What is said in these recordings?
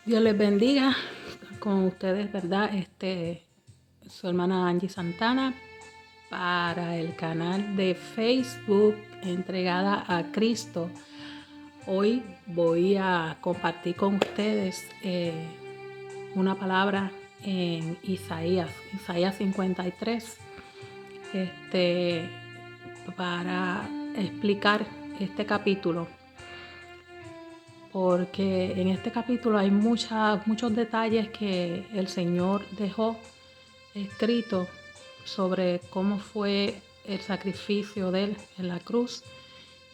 Dios les bendiga. Con ustedes, ¿verdad? Su hermana Angie Santana para el canal de Facebook Entregada a Cristo. Hoy voy a compartir con ustedes una palabra en Isaías 53, para explicar este capítulo. Porque en este capítulo hay muchos detalles que el Señor dejó escrito sobre cómo fue el sacrificio de Él en la cruz.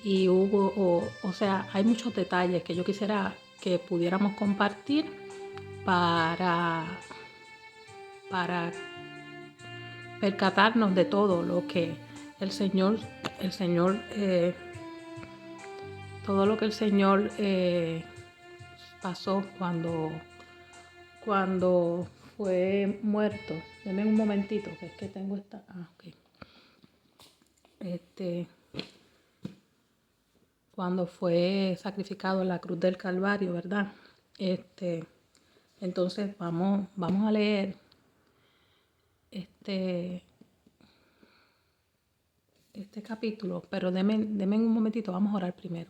Y hay muchos detalles que yo quisiera que pudiéramos compartir para percatarnos de todo lo que el Señor, todo lo que el Señor pasó cuando fue muerto. Denme un momentito, que es que tengo esta. Ok. Cuando fue sacrificado en la cruz del Calvario, ¿verdad? Entonces vamos a leer este capítulo, pero denme un momentito, vamos a orar primero.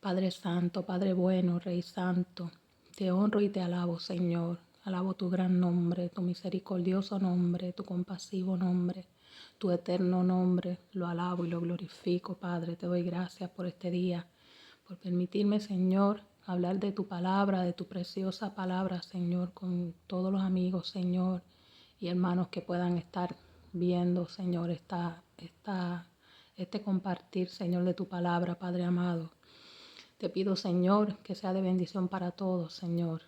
Padre Santo, Padre bueno, Rey Santo, te honro y te alabo, Señor. Alabo tu gran nombre, tu misericordioso nombre, tu compasivo nombre, tu eterno nombre. Lo alabo y lo glorifico, Padre. Te doy gracias por este día, por permitirme, Señor, hablar de tu palabra, de tu preciosa palabra, Señor, con todos los amigos, Señor, y hermanos que puedan estar viendo, Señor, este compartir, Señor, de tu palabra, Padre amado. Te pido, Señor, que sea de bendición para todos, Señor,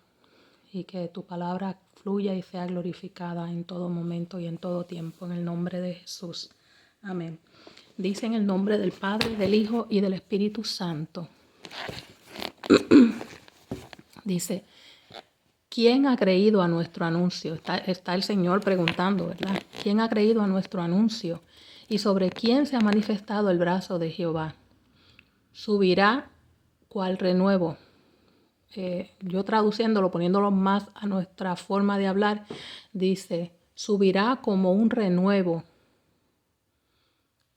y que tu palabra fluya y sea glorificada en todo momento y en todo tiempo, en el nombre de Jesús. Amén. Dice en el nombre del Padre, del Hijo y del Espíritu Santo. Dice, ¿quién ha creído a nuestro anuncio? Está el Señor preguntando, ¿verdad? ¿Quién ha creído a nuestro anuncio? ¿Y sobre quién se ha manifestado el brazo de Jehová? Subirá cual renuevo. Yo traduciéndolo, poniéndolo más a nuestra forma de hablar, dice, subirá como un renuevo.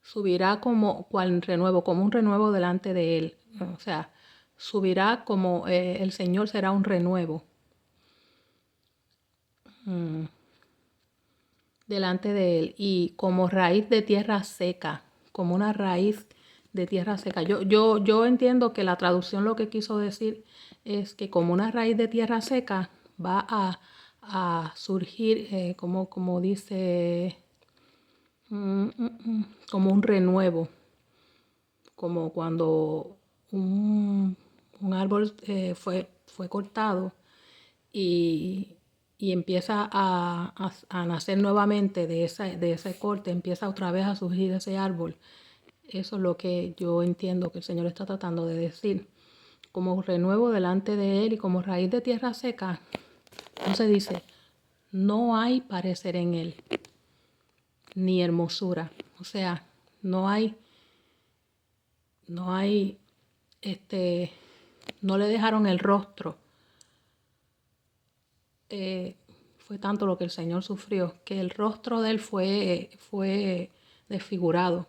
Subirá como un renuevo delante de él. O sea, subirá como el Señor será un renuevo delante de él, y como raíz de tierra seca, como una raíz de tierra seca. Yo entiendo que la traducción lo que quiso decir es que como una raíz de tierra seca va a surgir, como dice, como un renuevo, como cuando un árbol fue cortado y empieza a nacer nuevamente de ese corte, empieza otra vez a surgir ese árbol. Eso es lo que yo entiendo que el Señor está tratando de decir. Como renuevo delante de Él y como raíz de tierra seca. Entonces dice, no hay parecer en Él, ni hermosura. O sea, no le dejaron el rostro. Fue tanto lo que el Señor sufrió, que el rostro de él fue desfigurado.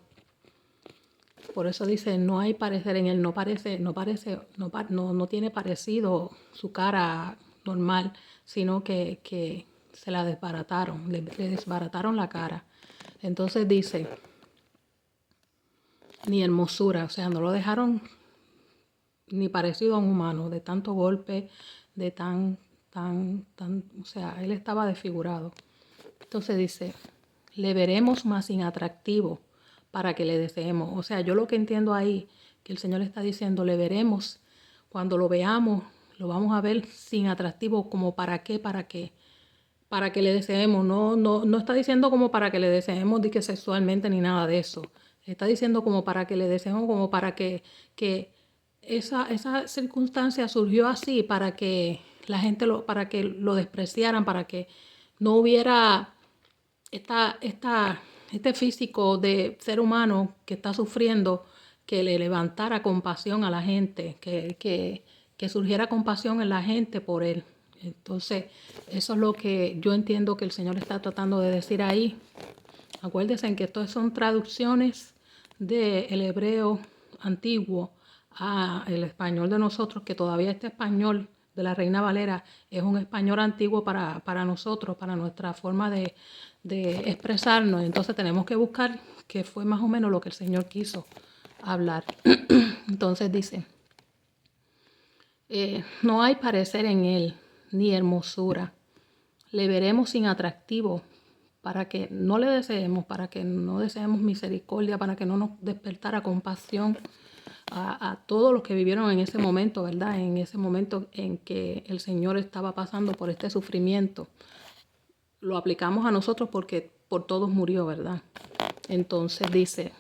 Por eso dice, no hay parecer en él, no tiene parecido su cara normal, sino que se la desbarataron, le desbarataron la cara. Entonces dice, ni hermosura, o sea, no lo dejaron ni parecido a un humano, de tanto golpe, de o sea, él estaba desfigurado. Entonces dice, le veremos más inatractivo para que le deseemos. O sea, yo lo que entiendo ahí, que el Señor está diciendo, le veremos, cuando lo veamos, lo vamos a ver sin atractivo, como para qué, para que le deseemos. No está diciendo como para que le deseemos de que sexualmente ni nada de eso. Está diciendo como para que le deseemos, como para que esa circunstancia surgió así, para que la gente para que lo despreciaran, para que no hubiera este físico de ser humano que está sufriendo, que le levantara compasión a la gente, que que surgiera compasión en la gente por él. Entonces, eso es lo que yo entiendo que el Señor está tratando de decir ahí. Acuérdense en que estas son traducciones del hebreo antiguo al español de nosotros, que todavía este español de la Reina Valera es un español antiguo para nosotros, para nuestra forma de expresarnos. Entonces tenemos que buscar qué fue más o menos lo que el Señor quiso hablar. Entonces dice, no hay parecer en él, ni hermosura. Le veremos sin atractivo, para que no le deseemos, para que no deseemos misericordia, para que no nos despertara compasión a todos los que vivieron en ese momento, ¿verdad? En ese momento en que el Señor estaba pasando por este sufrimiento. Lo aplicamos a nosotros porque por todos murió, ¿verdad? Entonces dice,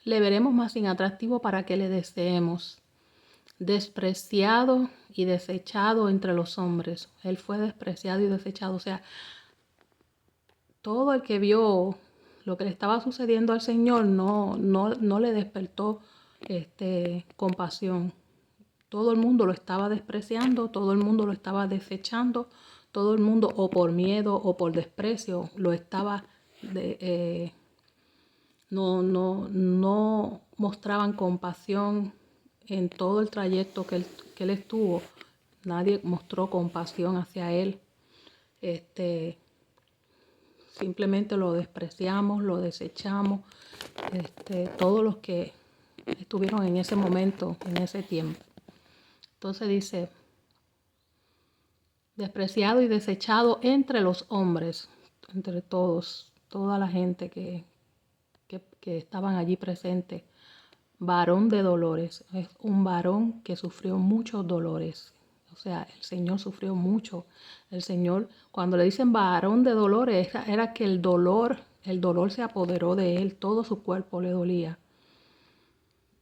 le veremos más sin atractivo para que le deseemos. Despreciado y desechado entre los hombres. Él fue despreciado y desechado. O sea, todo el que vio lo que le estaba sucediendo al Señor no le despertó compasión. Todo el mundo lo estaba despreciando, todo el mundo lo estaba desechando, todo el mundo o por miedo o por desprecio lo estaba no mostraban compasión en todo el trayecto que él estuvo. Nadie mostró compasión hacia él. Simplemente lo despreciamos, lo desechamos. Todos los que estuvieron en ese momento, en ese tiempo. Entonces dice, despreciado y desechado entre los hombres, entre todos, toda la gente que estaban allí presentes. Varón de dolores, es un varón que sufrió muchos dolores. O sea, el Señor sufrió mucho. El Señor, cuando le dicen varón de dolores, era que el dolor se apoderó de él, todo su cuerpo le dolía.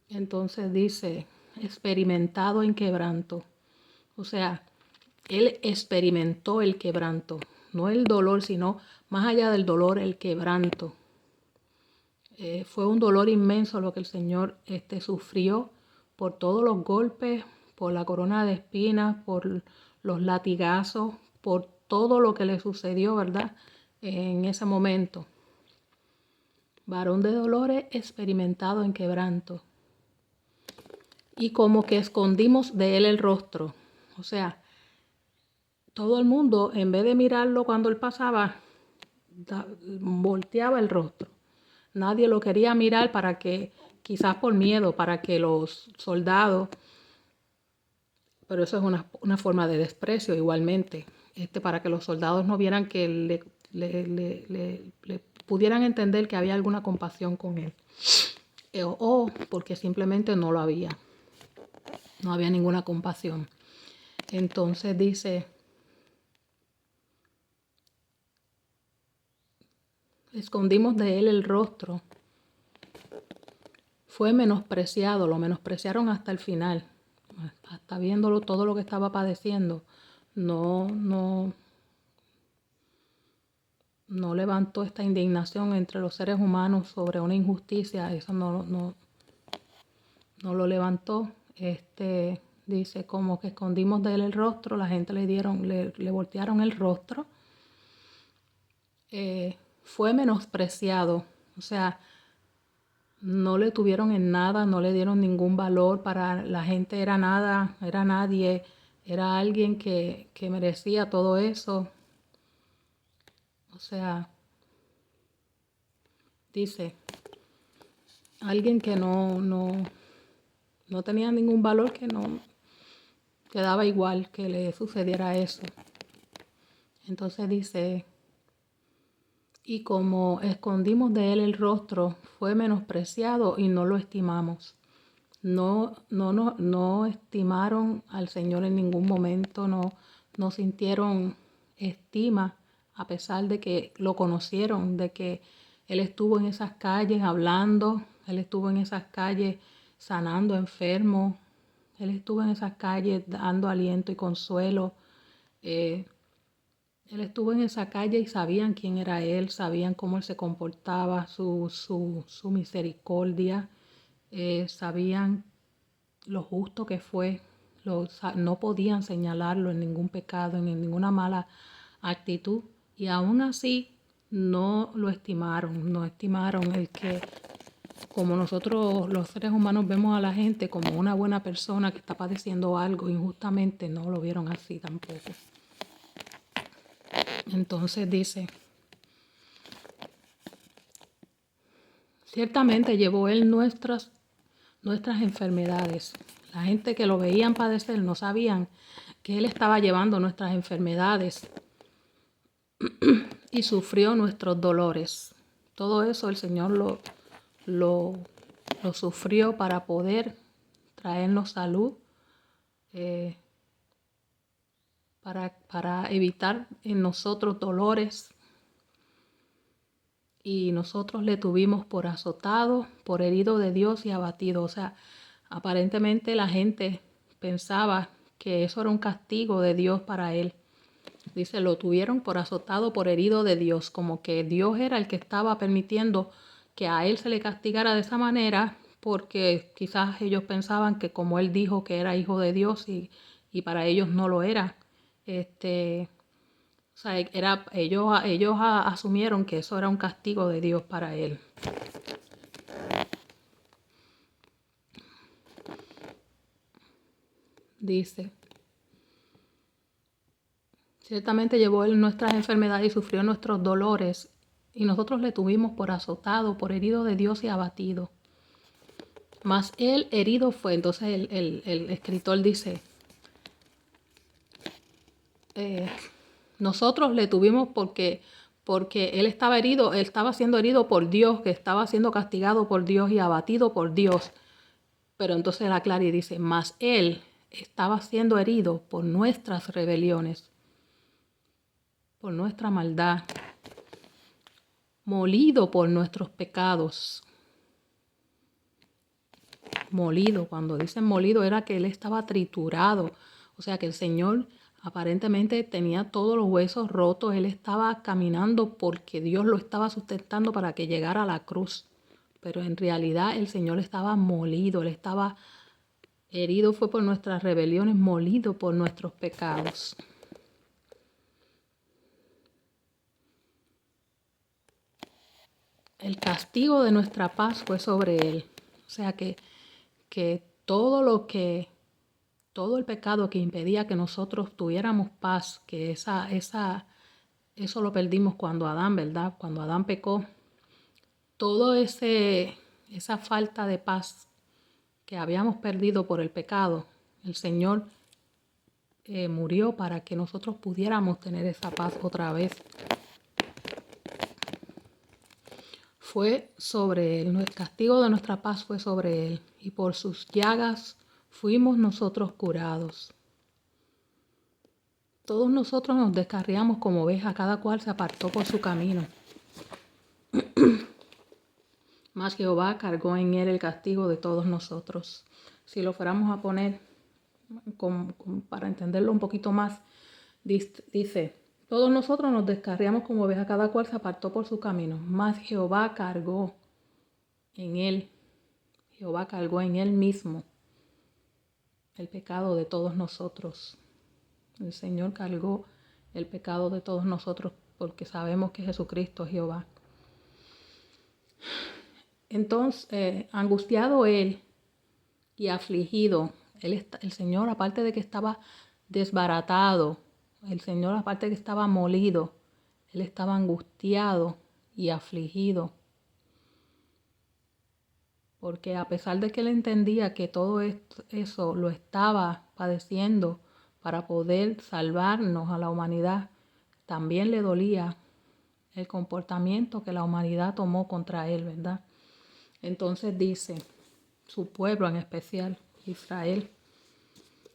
Entonces dice, experimentado en quebranto. O sea, él experimentó el quebranto, no el dolor, sino más allá del dolor, el quebranto. Fue un dolor inmenso lo que el Señor sufrió por todos los golpes, por la corona de espinas, por los latigazos, por todo lo que le sucedió, ¿verdad? En ese momento. Varón de dolores experimentado en quebranto. Y como que escondimos de él el rostro. O sea, todo el mundo, en vez de mirarlo cuando él pasaba, volteaba el rostro. Nadie lo quería mirar para que, quizás por miedo, para que los soldados, pero eso es una forma de desprecio igualmente, para que los soldados no vieran que le pudieran entender que había alguna compasión con él. O porque simplemente no lo había. No había ninguna compasión. Entonces dice, escondimos de él el rostro. Fue menospreciado, lo menospreciaron hasta el final, hasta viéndolo todo lo que estaba padeciendo. No levantó esta indignación entre los seres humanos sobre una injusticia, eso no lo levantó. Dice como que escondimos de él el rostro, la gente le voltearon el rostro. Fue menospreciado, o sea, no le tuvieron en nada, no le dieron ningún valor, para la gente era nada, era nadie, era alguien que merecía todo eso. O sea, dice, alguien que no tenía ningún valor, que no quedaba igual que le sucediera eso. Entonces dice, y como escondimos de él el rostro, fue menospreciado y no lo estimamos. No estimaron al Señor en ningún momento, no sintieron estima, a pesar de que lo conocieron, de que Él estuvo en esas calles hablando, Él estuvo en esas calles sanando enfermos, Él estuvo en esas calles dando aliento y consuelo. Él estuvo en esa calle y sabían quién era Él, sabían cómo Él se comportaba, su misericordia, sabían lo justo que fue. No podían señalarlo en ningún pecado, en ninguna mala actitud. Y aún así no lo estimaron, no estimaron el que, como nosotros los seres humanos vemos a la gente como una buena persona que está padeciendo algo injustamente, no lo vieron así tampoco. Entonces dice, ciertamente llevó él nuestras enfermedades. La gente que lo veían padecer no sabían que él estaba llevando nuestras enfermedades y sufrió nuestros dolores. Todo eso el Señor lo sufrió para poder traernos salud, para evitar en nosotros dolores. Y nosotros le tuvimos por azotado, por herido de Dios y abatido. O sea, aparentemente la gente pensaba que eso era un castigo de Dios para él. Dice, lo tuvieron por azotado, por herido de Dios, como que Dios era el que estaba permitiendo que a él se le castigara de esa manera, porque quizás ellos pensaban que como él dijo que era hijo de Dios y para ellos no lo era. O sea, ellos asumieron que eso era un castigo de Dios para él. Dice, ciertamente llevó él nuestras enfermedades y sufrió nuestros dolores, y nosotros le tuvimos por azotado, por herido de Dios y abatido. Mas él herido fue. Entonces el escritor dice, nosotros le tuvimos porque él estaba herido, él estaba siendo herido por Dios, que estaba siendo castigado por Dios y abatido por Dios. Pero entonces él aclara y dice, mas él estaba siendo herido por nuestras rebeliones, por nuestra maldad, molido por nuestros pecados. Molido, cuando dicen molido era que él estaba triturado, o sea que el Señor aparentemente tenía todos los huesos rotos, él estaba caminando porque Dios lo estaba sustentando para que llegara a la cruz, pero en realidad el Señor estaba molido, él estaba herido fue por nuestras rebeliones, molido por nuestros pecados. El castigo de nuestra paz fue sobre él, o sea que todo el pecado que impedía que nosotros tuviéramos paz, que eso lo perdimos cuando Adán, ¿verdad? Cuando Adán pecó, todo esa falta de paz que habíamos perdido por el pecado, el Señor murió para que nosotros pudiéramos tener esa paz otra vez. Fue sobre él, el castigo de nuestra paz fue sobre él, y por sus llagas fuimos nosotros curados. Todos nosotros nos descarriamos como ovejas, cada cual se apartó por su camino. Mas Jehová cargó en él el castigo de todos nosotros. Si lo fuéramos a poner para entenderlo un poquito más, dice, todos nosotros nos descarriamos como ovejas, cada cual se apartó por su camino. Mas Jehová cargó en él, Jehová cargó en él mismo el pecado de todos nosotros. El Señor cargó el pecado de todos nosotros porque sabemos que Jesucristo es Jehová. Entonces, angustiado él y afligido, el Señor, aparte de que estaba desbaratado, el Señor, aparte de que estaba molido, él estaba angustiado y afligido. Porque a pesar de que él entendía que todo eso lo estaba padeciendo para poder salvarnos a la humanidad, también le dolía el comportamiento que la humanidad tomó contra él, ¿verdad? Entonces dice, su pueblo en especial, Israel.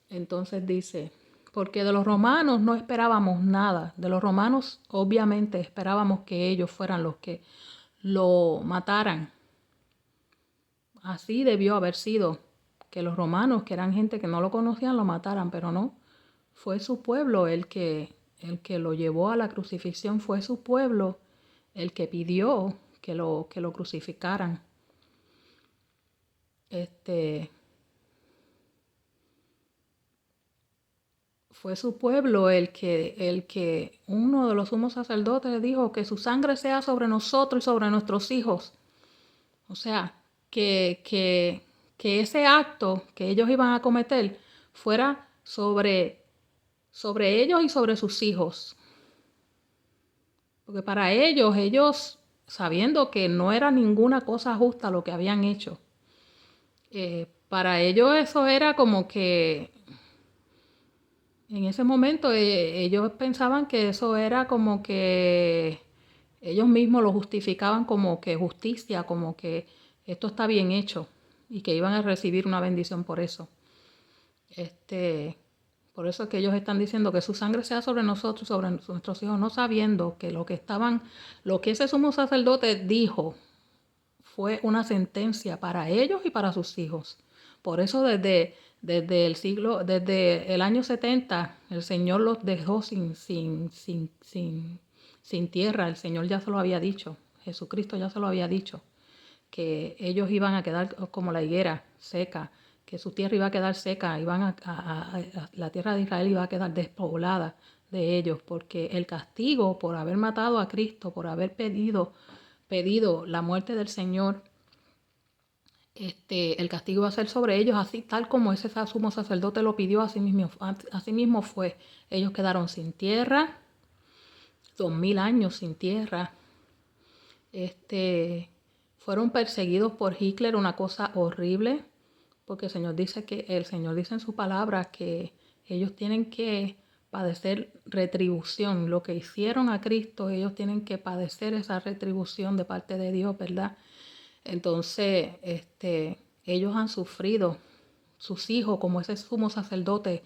Entonces dice, porque de los romanos no esperábamos nada. De los romanos obviamente esperábamos que ellos fueran los que lo mataran. Así debió haber sido, que los romanos, que eran gente que no lo conocían, lo mataran, pero no. Fue su pueblo el que lo llevó a la crucifixión, fue su pueblo el que pidió que lo crucificaran. fue su pueblo el que uno de los sumos sacerdotes dijo que su sangre sea sobre nosotros y sobre nuestros hijos. O sea, que ese acto que ellos iban a cometer fuera sobre ellos y sobre sus hijos. Porque para ellos, sabiendo que no era ninguna cosa justa lo que habían hecho, para ellos eso era como que en ese momento ellos pensaban que eso era como que ellos mismos lo justificaban como que justicia, como que esto está bien hecho y que iban a recibir una bendición por eso. Por eso es que ellos están diciendo que su sangre sea sobre nosotros, sobre nuestros hijos, no sabiendo que lo que ese sumo sacerdote dijo fue una sentencia para ellos y para sus hijos. Por eso desde el año 70, el Señor los dejó sin tierra. El Señor ya se lo había dicho, Jesucristo ya se lo había dicho, que ellos iban a quedar como la higuera seca, que su tierra iba a quedar seca, la tierra de Israel iba a quedar despoblada de ellos, porque el castigo por haber matado a Cristo, por haber pedido la muerte del Señor, el castigo va a ser sobre ellos, así tal como ese sumo sacerdote lo pidió, así mismo fue. Ellos quedaron sin tierra, 2000 años sin tierra. Fueron perseguidos por Hitler, una cosa horrible, porque el Señor dice en su palabra que ellos tienen que padecer retribución. Lo que hicieron a Cristo, ellos tienen que padecer esa retribución de parte de Dios, ¿verdad? Entonces, ellos han sufrido, sus hijos, como ese sumo sacerdote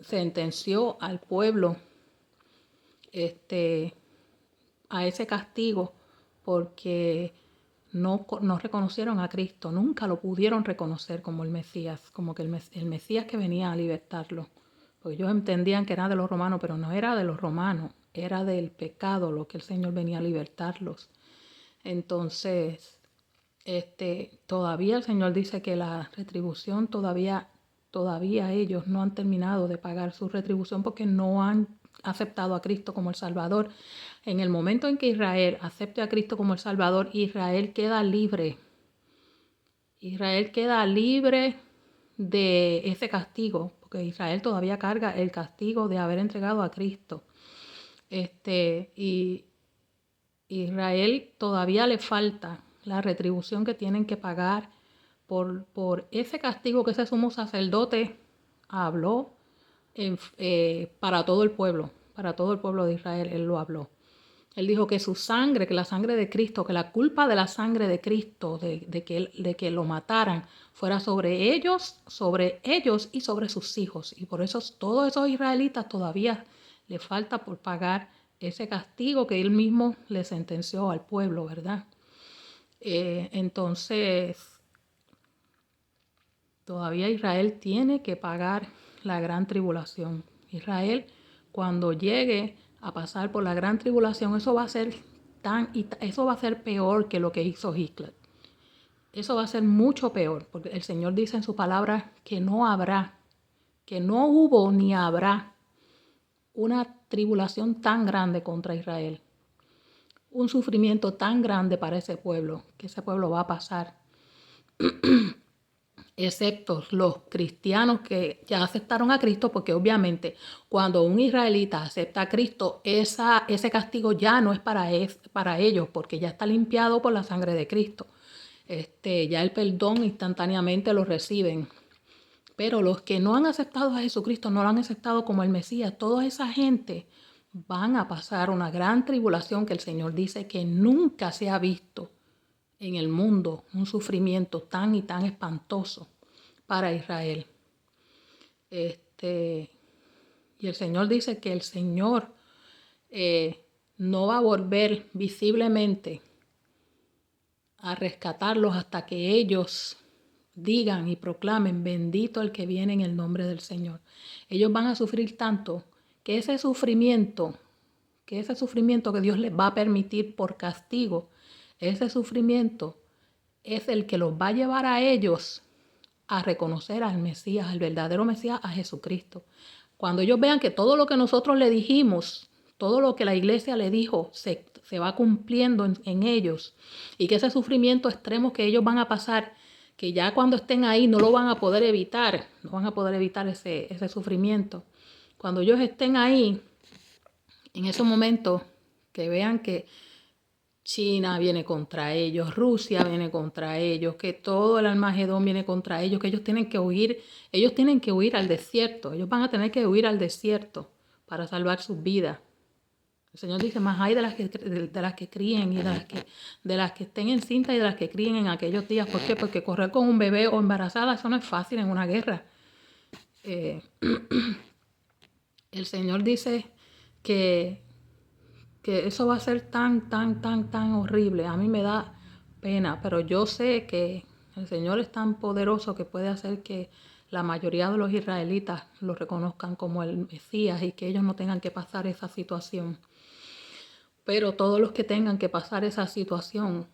sentenció al pueblo a ese castigo porque no reconocieron a Cristo, nunca lo pudieron reconocer como el Mesías, como que el Mesías que venía a libertarlo. Porque ellos entendían que era de los romanos, pero no era de los romanos, era del pecado lo que el Señor venía a libertarlos. Entonces, todavía el Señor dice que la retribución todavía ellos no han terminado de pagar su retribución porque no han aceptado a Cristo como el Salvador. En el momento en que Israel acepte a Cristo como el Salvador, Israel queda libre. Israel queda libre de ese castigo, porque Israel todavía carga el castigo de haber entregado a Cristo. Y Israel todavía le falta la retribución que tienen que pagar por ese castigo que ese sumo sacerdote habló para todo el pueblo de Israel, él lo habló. Él dijo que su sangre, que la sangre de Cristo, que la culpa de la sangre de Cristo, de que lo mataran, fuera sobre ellos y sobre sus hijos. Y por eso todos esos israelitas todavía le falta por pagar ese castigo que él mismo le sentenció al pueblo, ¿verdad? Entonces, todavía Israel tiene que pagar la gran tribulación. Israel, cuando llegue a pasar por la gran tribulación, eso va a ser peor que lo que hizo Hitler. Eso va a ser mucho peor, porque el Señor dice en su palabra que no hubo ni habrá una tribulación tan grande contra Israel, un sufrimiento tan grande para ese pueblo, que ese pueblo va a pasar, excepto los cristianos que ya aceptaron a Cristo, porque obviamente cuando un israelita acepta a Cristo, ese castigo ya no es para ellos, porque ya está limpiado por la sangre de Cristo. Ya el perdón instantáneamente lo reciben. Pero los que no han aceptado a Jesucristo, no lo han aceptado como el Mesías, toda esa gente van a pasar una gran tribulación que el Señor dice que nunca se ha visto en el mundo, un sufrimiento tan y tan espantoso para Israel. Y el Señor dice que el Señor no va a volver visiblemente a rescatarlos hasta que ellos digan y proclamen: bendito el que viene en el nombre del Señor. Ellos van a sufrir tanto que ese sufrimiento que Dios les va a permitir por castigo, ese sufrimiento es el que los va a llevar a ellos a reconocer al Mesías, al verdadero Mesías, a Jesucristo. Cuando ellos vean que todo lo que nosotros le dijimos, todo lo que la iglesia le dijo, se va cumpliendo en ellos, y que ese sufrimiento extremo que ellos van a pasar, que ya cuando estén ahí no lo van a poder evitar, no van a poder evitar ese sufrimiento. Cuando ellos estén ahí, en esos momentos, que vean que China viene contra ellos, Rusia viene contra ellos, que todo el Armagedón viene contra ellos, que ellos tienen que huir al desierto, ellos van a tener que huir al desierto para salvar sus vidas. El Señor dice, más hay de las que críen y de las que estén encintas y de las que críen en aquellos días. ¿Por qué? Porque correr con un bebé o embarazada, eso no es fácil en una guerra. El Señor dice que eso va a ser tan horrible. A mí me da pena, pero yo sé que el Señor es tan poderoso que puede hacer que la mayoría de los israelitas lo reconozcan como el Mesías y que ellos no tengan que pasar esa situación. Pero todos los que tengan que pasar esa situación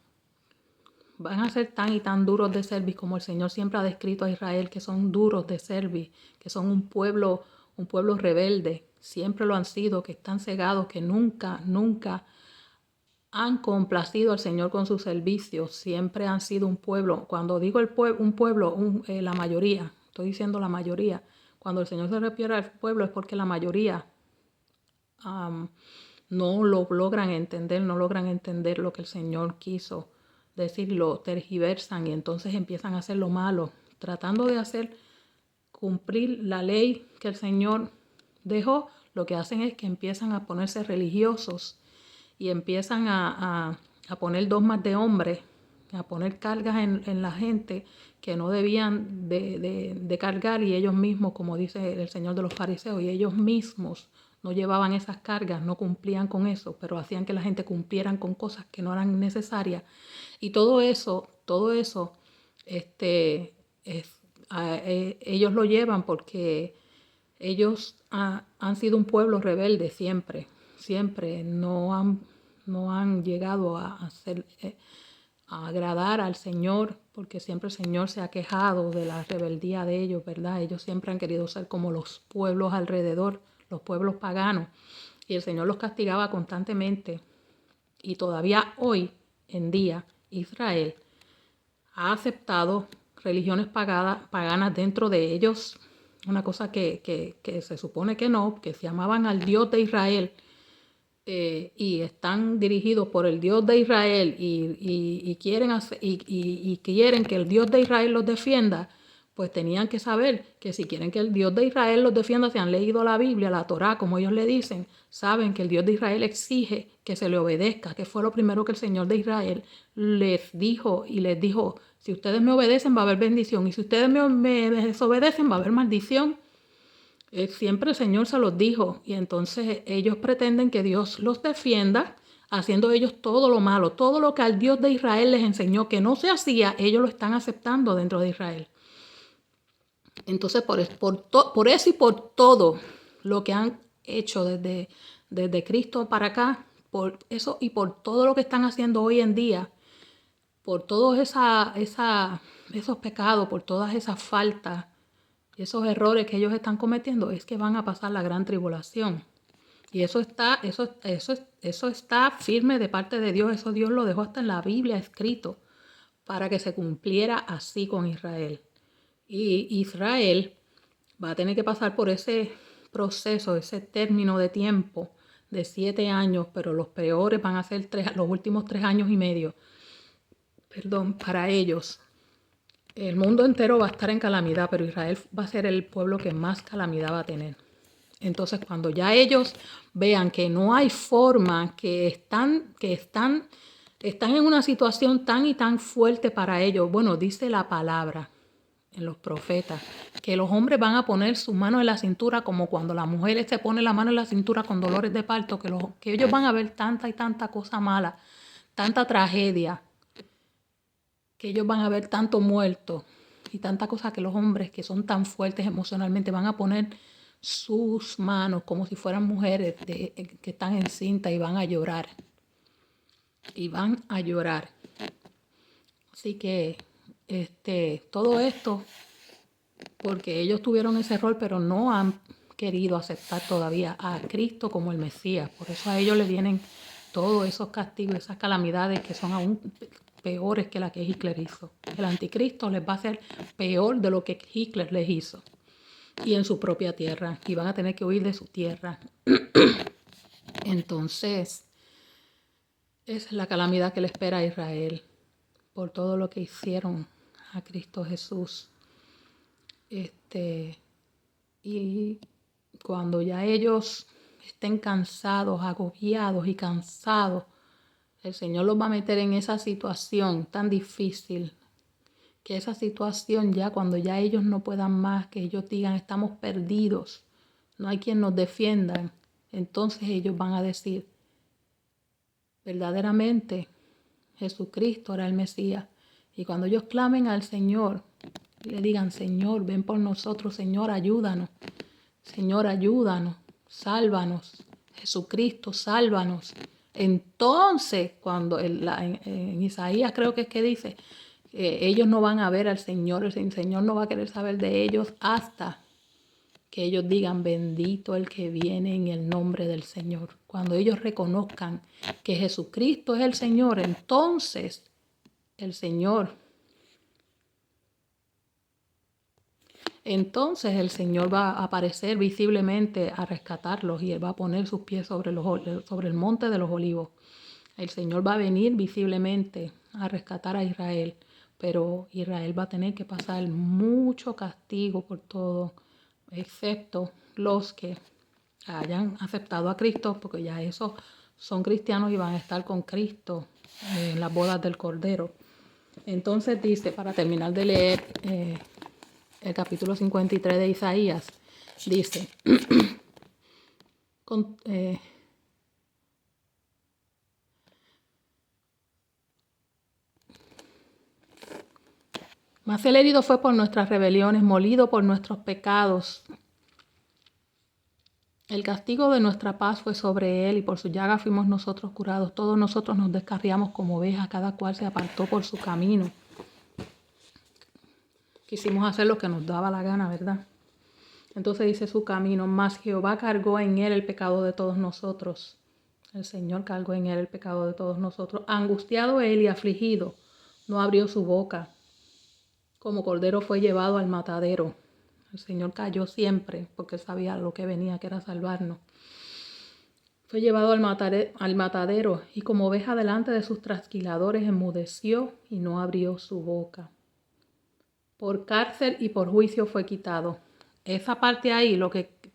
van a ser tan y tan duros de servir como el Señor siempre ha descrito a Israel, que son duros de servir, que son un pueblo rebelde. Siempre lo han sido, que están cegados, que nunca han complacido al Señor con sus servicios. Siempre han sido un pueblo. Cuando digo un pueblo, la mayoría, estoy diciendo la mayoría. Cuando el Señor se refiere al pueblo es porque la mayoría no lo logran entender, no logran entender lo que el Señor quiso decir, lo tergiversan y entonces empiezan a hacer lo malo, tratando de hacer cumplir la ley que el Señor dejó. Lo que hacen es que empiezan a ponerse religiosos y empiezan a poner dogmas de hombres, a poner cargas en la gente que no debían de cargar, y ellos mismos, como dice el Señor de los fariseos, y ellos mismos no llevaban esas cargas, no cumplían con eso, pero hacían que la gente cumplieran con cosas que no eran necesarias. Y todo eso, ellos lo llevan porque ellos han sido un pueblo rebelde siempre, no han llegado a agradar al Señor, porque siempre el Señor se ha quejado de la rebeldía de ellos, ¿verdad? Ellos siempre han querido ser como los pueblos alrededor, los pueblos paganos, y el Señor los castigaba constantemente. Y todavía hoy en día Israel ha aceptado religiones paganas dentro de ellos, una cosa que se supone que no, que se llamaban al Dios de Israel, y están dirigidos por el Dios de Israel y quieren que el Dios de Israel los defienda. Pues tenían que saber que si quieren que el Dios de Israel los defienda, si han leído la Biblia, la Torá, como ellos le dicen, saben que el Dios de Israel exige que se le obedezca, que fue lo primero que el Señor de Israel les dijo, y les dijo, si ustedes me obedecen va a haber bendición, y si ustedes me desobedecen va a haber maldición. Siempre el Señor se los dijo, y entonces ellos pretenden que Dios los defienda, haciendo ellos todo lo malo, todo lo que al Dios de Israel les enseñó que no se hacía, ellos lo están aceptando dentro de Israel. Entonces por eso y por todo lo que han hecho desde Cristo para acá, por eso y por todo lo que están haciendo hoy en día, por todos esos pecados, por todas esas faltas, esos errores que ellos están cometiendo, es que van a pasar la gran tribulación. Y eso está firme de parte de Dios. Eso Dios lo dejó hasta en la Biblia escrito para que se cumpliera así con Israel. Y Israel va a tener que pasar por ese proceso, ese término de tiempo de 7 años, pero los peores van a ser los últimos 3 años y medio. Para ellos. El mundo entero va a estar en calamidad, pero Israel va a ser el pueblo que más calamidad va a tener. Entonces, cuando ya ellos vean que no hay forma, que están en una situación tan y tan fuerte para ellos, bueno, dice la palabra en los profetas, que los hombres van a poner su mano en la cintura, como cuando la mujer se pone la mano en la cintura con dolores de parto, que ellos van a ver tanta y tanta cosa mala, tanta tragedia, que ellos van a ver tanto muerto y tanta cosa, que los hombres que son tan fuertes emocionalmente van a poner sus manos como si fueran mujeres que están encintas, y van a llorar. Y van a llorar. Así que todo esto, porque ellos tuvieron ese rol, pero no han querido aceptar todavía a Cristo como el Mesías. Por eso a ellos le vienen todos esos castigos, esas calamidades que son aún peores que la que Hitler hizo. El anticristo les va a hacer peor de lo que Hitler les hizo. Y en su propia tierra. Y van a tener que huir de su tierra. Entonces, esa es la calamidad que le espera a Israel por todo lo que hicieron a Cristo Jesús. Y cuando ya ellos estén cansados, agobiados y cansados, el Señor los va a meter en esa situación tan difícil, que esa situación ya cuando ya ellos no puedan más, que ellos digan estamos perdidos, no hay quien nos defienda, entonces ellos van a decir, verdaderamente Jesucristo era el Mesías. Y cuando ellos clamen al Señor, le digan, Señor, ven por nosotros, Señor, ayúdanos, sálvanos, Jesucristo, sálvanos. Entonces, cuando en Isaías creo que es que dice, ellos no van a ver al Señor, el Señor no va a querer saber de ellos hasta que ellos digan, bendito el que viene en el nombre del Señor. Cuando ellos reconozcan que Jesucristo es el Señor, entonces el Señor va a aparecer visiblemente a rescatarlos y Él va a poner sus pies sobre el monte de los olivos. El Señor va a venir visiblemente a rescatar a Israel, pero Israel va a tener que pasar mucho castigo por todo, excepto los que hayan aceptado a Cristo, porque ya esos son cristianos y van a estar con Cristo en las bodas del Cordero. Entonces dice, para terminar de leer el capítulo 53 de Isaías, dice, mas el herido fue por nuestras rebeliones, molido por nuestros pecados. El castigo de nuestra paz fue sobre él y por su llaga fuimos nosotros curados. Todos nosotros nos descarriamos como ovejas, cada cual se apartó por su camino. Quisimos hacer lo que nos daba la gana, ¿verdad? Entonces dice su camino, mas Jehová cargó en él el pecado de todos nosotros. El Señor cargó en él el pecado de todos nosotros. Angustiado él y afligido, no abrió su boca. Como cordero fue llevado al matadero. El Señor cayó siempre porque sabía lo que venía, que era salvarnos. Fue llevado al matadero y como oveja delante de sus trasquiladores enmudeció y no abrió su boca. Por cárcel y por juicio fue quitado. Esa parte ahí,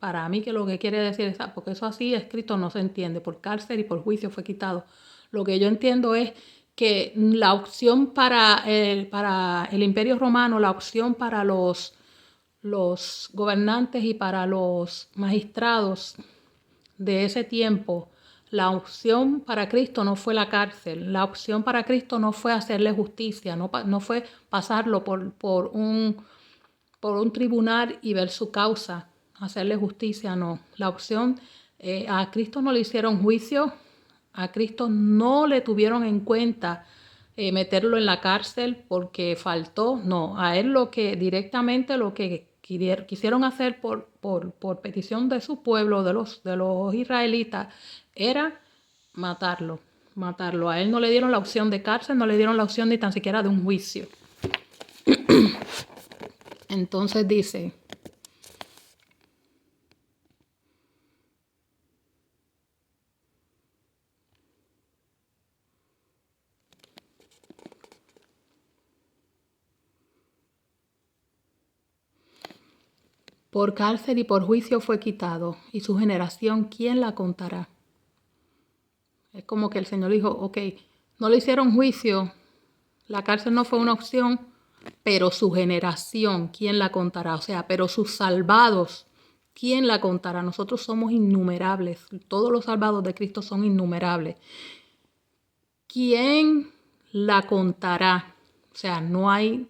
para mí que lo que quiere decir, porque eso así escrito no se entiende, por cárcel y por juicio fue quitado. Lo que yo entiendo es que la opción para el Imperio Romano, la opción para los gobernantes y para los magistrados de ese tiempo, la opción para Cristo no fue la cárcel, la opción para Cristo no fue hacerle justicia, no fue pasarlo por un tribunal y ver su causa, hacerle justicia, no. La opción, a Cristo no le hicieron juicio, a Cristo no le tuvieron en cuenta meterlo en la cárcel porque faltó, no. A él directamente lo que quisieron hacer por petición de su pueblo, de los israelitas, era matarlo. A él no le dieron la opción de cárcel, no le dieron la opción ni tan siquiera de un juicio. Entonces dice, por cárcel y por juicio fue quitado, y su generación, ¿quién la contará? Es como que el Señor dijo, ok, no le hicieron juicio, la cárcel no fue una opción, pero su generación, ¿quién la contará? O sea, pero sus salvados, ¿quién la contará? Nosotros somos innumerables, todos los salvados de Cristo son innumerables. ¿Quién la contará? O sea, no hay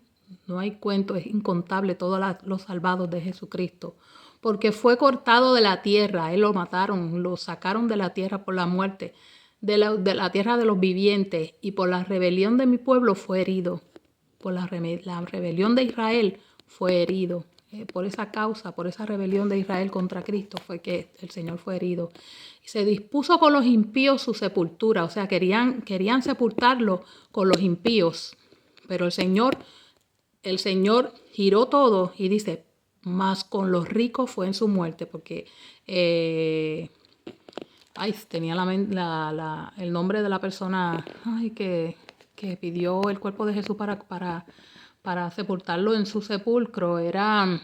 cuento, es incontable todos los salvados de Jesucristo. Porque fue cortado de la tierra, él lo mataron, lo sacaron de la tierra por la muerte, de la tierra de los vivientes, y por la rebelión de mi pueblo fue herido. Por la rebelión de Israel fue herido. por esa causa, por esa rebelión de Israel contra Cristo, fue que el Señor fue herido. Y se dispuso con los impíos su sepultura, o sea, querían sepultarlo con los impíos, pero el Señor giró todo y dice, más con los ricos fue en su muerte, porque tenía el nombre de la persona que pidió el cuerpo de Jesús para sepultarlo en su sepulcro. Era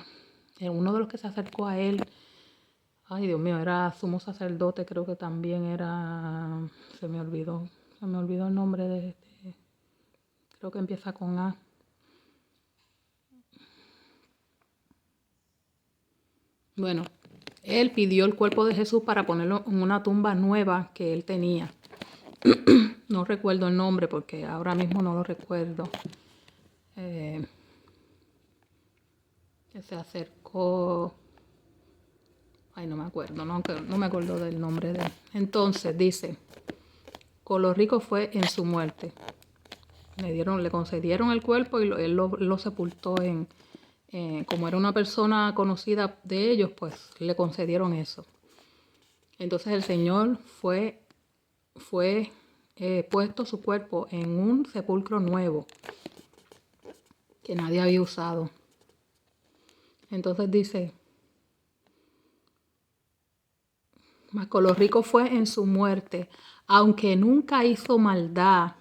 uno de los que se acercó a él. Ay, Dios mío, era sumo sacerdote, creo que también era. Se me olvidó el nombre creo que empieza con A. Bueno, él pidió el cuerpo de Jesús para ponerlo en una tumba nueva que él tenía. No recuerdo el nombre porque ahora mismo no lo recuerdo. Que se acercó. Ay, no me acuerdo, no me acuerdo del nombre de él. Entonces dice, con los ricos fue en su muerte. Le concedieron el cuerpo y él lo sepultó como era una persona conocida de ellos, pues le concedieron eso. Entonces el Señor fue puesto su cuerpo en un sepulcro nuevo que nadie había usado. Entonces dice, mas con los ricos fue en su muerte, aunque nunca hizo maldad.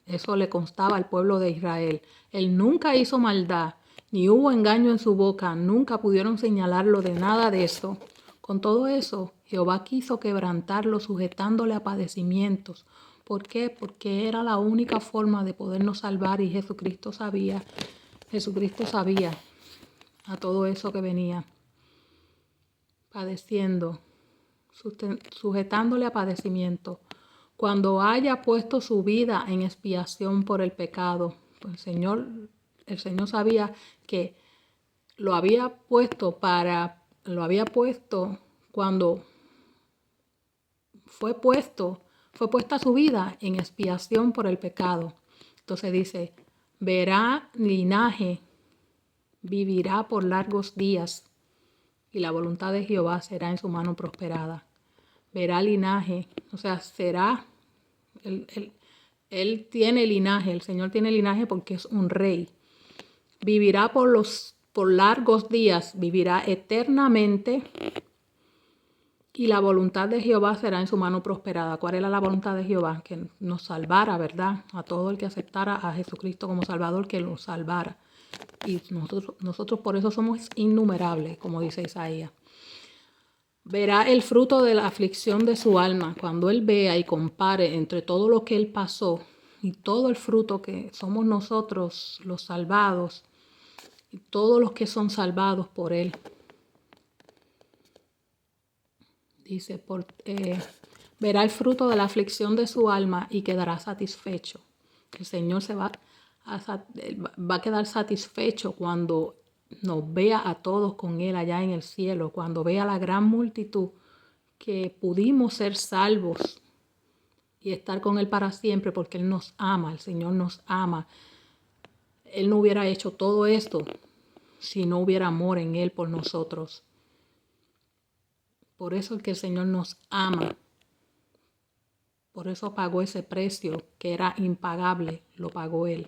Eso le constaba al pueblo de Israel. Él nunca hizo maldad, ni hubo engaño en su boca, nunca pudieron señalarlo de nada de eso. Con todo eso, Jehová quiso quebrantarlo, sujetándole a padecimientos. ¿Por qué? Porque era la única forma de podernos salvar y Jesucristo sabía a todo eso que venía padeciendo, sujetándole a padecimiento. Cuando haya puesto su vida en expiación por el pecado, pues el Señor sabía que lo había puesto cuando fue puesta su vida en expiación por el pecado. Entonces dice, verá linaje, vivirá por largos días, y la voluntad de Jehová será en su mano prosperada. Verá linaje, o sea, será, él tiene linaje, el Señor tiene linaje porque es un rey. Vivirá por largos días, vivirá eternamente, y la voluntad de Jehová será en su mano prosperada. ¿Cuál era la voluntad de Jehová? Que nos salvara, ¿verdad? A todo el que aceptara a Jesucristo como Salvador, que lo salvara. Y nosotros por eso somos innumerables, como dice Isaías. Verá el fruto de la aflicción de su alma. Cuando él vea y compare entre todo lo que él pasó y todo el fruto que somos nosotros, los salvados, y todos los que son salvados por él. Dice, verá el fruto de la aflicción de su alma y quedará satisfecho. El Señor va a quedar satisfecho cuando nos vea a todos con Él allá en el cielo, cuando vea la gran multitud que pudimos ser salvos y estar con Él para siempre, porque Él nos ama, el Señor nos ama. Él no hubiera hecho todo esto si no hubiera amor en Él por nosotros. Por eso es que el Señor nos ama. Por eso pagó ese precio que era impagable, lo pagó Él.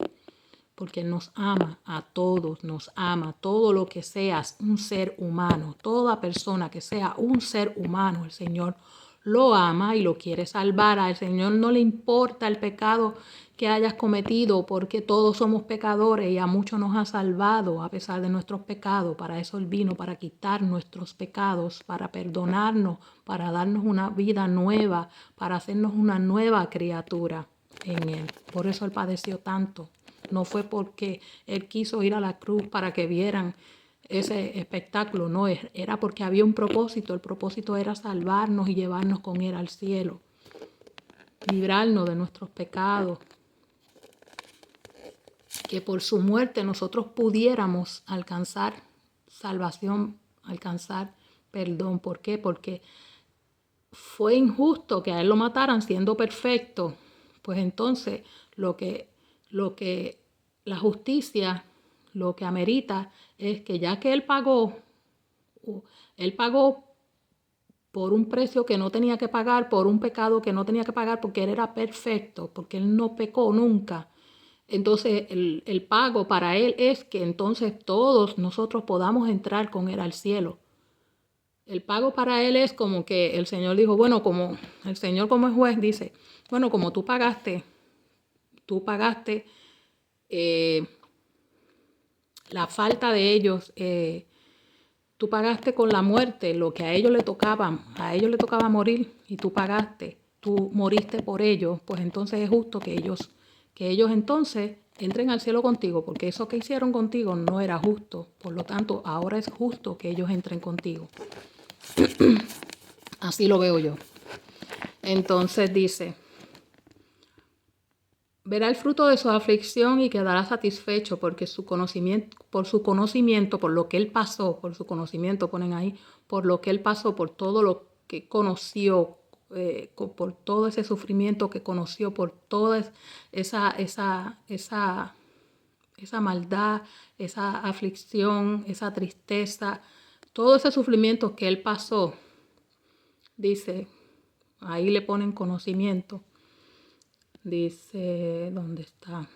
Porque Él nos ama a todos, nos ama. Todo lo que seas un ser humano, toda persona que sea un ser humano, el Señor lo ama y lo quiere salvar. Al Señor no le importa el pecado que hayas cometido, porque todos somos pecadores y a muchos nos ha salvado a pesar de nuestros pecados. Para eso Él vino, para quitar nuestros pecados, para perdonarnos, para darnos una vida nueva, para hacernos una nueva criatura en Él. Por eso Él padeció tanto. No fue porque Él quiso ir a la cruz para que vieran ese espectáculo, no, era porque había un propósito. El propósito era salvarnos y llevarnos con Él al cielo, librarnos de nuestros pecados, que por su muerte nosotros pudiéramos alcanzar salvación, alcanzar perdón. ¿Por qué? Porque fue injusto que a Él lo mataran siendo perfecto. Pues entonces lo que la justicia, lo que amerita es que ya que él pagó por un precio que no tenía que pagar, por un pecado que no tenía que pagar, porque él era perfecto, porque él no pecó nunca. Entonces el pago para él es que entonces todos nosotros podamos entrar con él al cielo. El pago para él es como que el Señor dijo, bueno, como el Señor como es juez dice, bueno, como tú pagaste la falta de ellos, tú pagaste con la muerte lo que a ellos le tocaba morir y tú moriste por ellos, pues entonces es justo que ellos entonces entren al cielo contigo, porque eso que hicieron contigo no era justo, por lo tanto ahora es justo que ellos entren contigo. Así lo veo yo. Entonces dice, verá el fruto de su aflicción y quedará satisfecho por su conocimiento, por lo que él pasó, por su conocimiento, ponen ahí, por lo que él pasó, por todo lo que conoció, por todo ese sufrimiento que conoció, por toda esa maldad, esa aflicción, esa tristeza, todo ese sufrimiento que él pasó, dice, ahí le ponen conocimiento. Dice, ¿dónde está?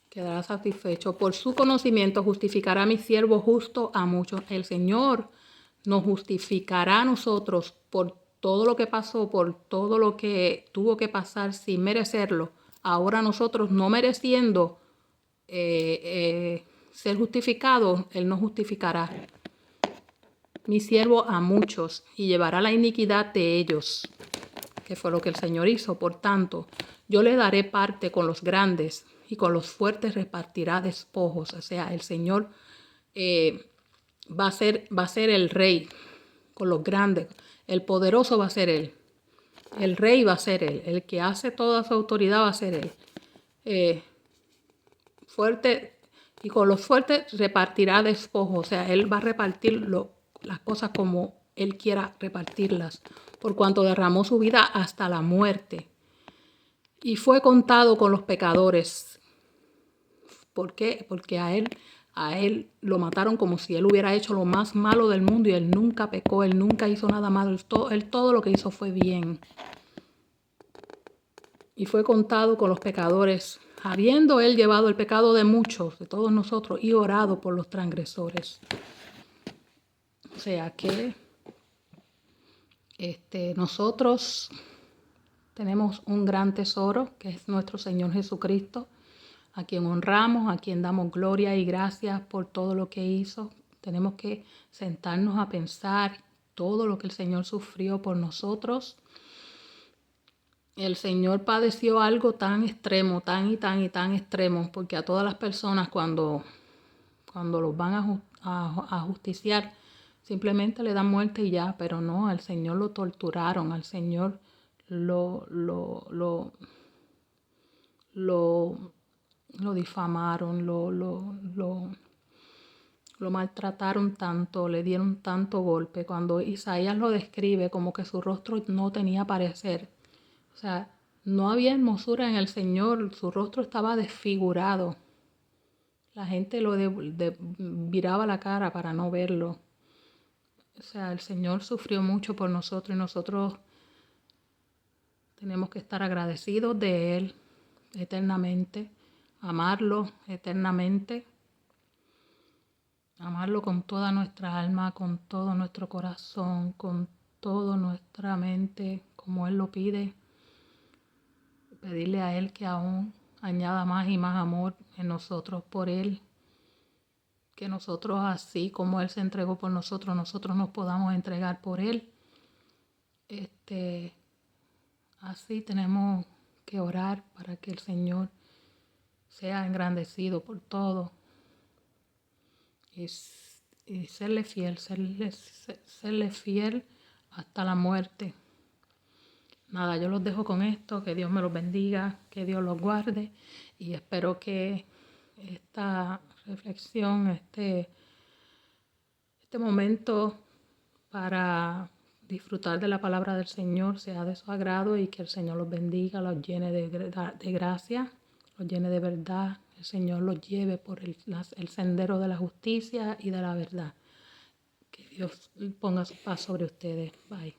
Quedará satisfecho. Por su conocimiento justificará a mi siervo justo a muchos. El Señor nos justificará a nosotros por todo lo que pasó, por todo lo que tuvo que pasar sin merecerlo. Ahora nosotros no mereciendo ser justificados, Él nos justificará. Mi siervo a muchos y llevará la iniquidad de ellos, que fue lo que el Señor hizo. Por tanto, yo le daré parte con los grandes y con los fuertes repartirá despojos. O sea, el Señor va a ser el rey con los grandes. El poderoso va a ser Él. El rey va a ser Él. El que hace toda su autoridad va a ser Él. Fuerte, y con los fuertes repartirá despojos. O sea, Él va a repartir las cosas como Él quiera repartirlas, por cuanto derramó su vida hasta la muerte. Y fue contado con los pecadores. ¿Por qué? Porque a él lo mataron como si él hubiera hecho lo más malo del mundo y él nunca pecó, él nunca hizo nada malo, él todo lo que hizo fue bien. Y fue contado con los pecadores, habiendo él llevado el pecado de muchos, de todos nosotros, y orado por los transgresores. O sea que nosotros tenemos un gran tesoro, que es nuestro Señor Jesucristo, a quien honramos, a quien damos gloria y gracias por todo lo que hizo. Tenemos que sentarnos a pensar todo lo que el Señor sufrió por nosotros. El Señor padeció algo tan extremo, tan extremo, porque a todas las personas cuando los van a justiciar, simplemente le dan muerte y ya, pero no, al Señor lo torturaron, al Señor lo difamaron, lo maltrataron tanto, le dieron tanto golpe. Cuando Isaías lo describe como que su rostro no tenía parecer, o sea, no había hermosura en el Señor, su rostro estaba desfigurado. La gente lo viraba la cara para no verlo. O sea, el Señor sufrió mucho por nosotros y nosotros tenemos que estar agradecidos de Él eternamente, amarlo eternamente, amarlo con toda nuestra alma, con todo nuestro corazón, con toda nuestra mente, como Él lo pide. Pedirle a Él que aún añada más y más amor en nosotros por Él. Que nosotros, así como Él se entregó por nosotros, nosotros nos podamos entregar por Él. Así tenemos que orar para que el Señor sea engrandecido por todo. Y serle fiel, serle fiel hasta la muerte. Nada, yo los dejo con esto, que Dios me los bendiga, que Dios los guarde y espero que esta reflexión, este momento para disfrutar de la palabra del Señor sea de su agrado y que el Señor los bendiga, los llene de gracia, los llene de verdad. El Señor los lleve por el sendero de la justicia y de la verdad. Que Dios ponga su paz sobre ustedes. Bye.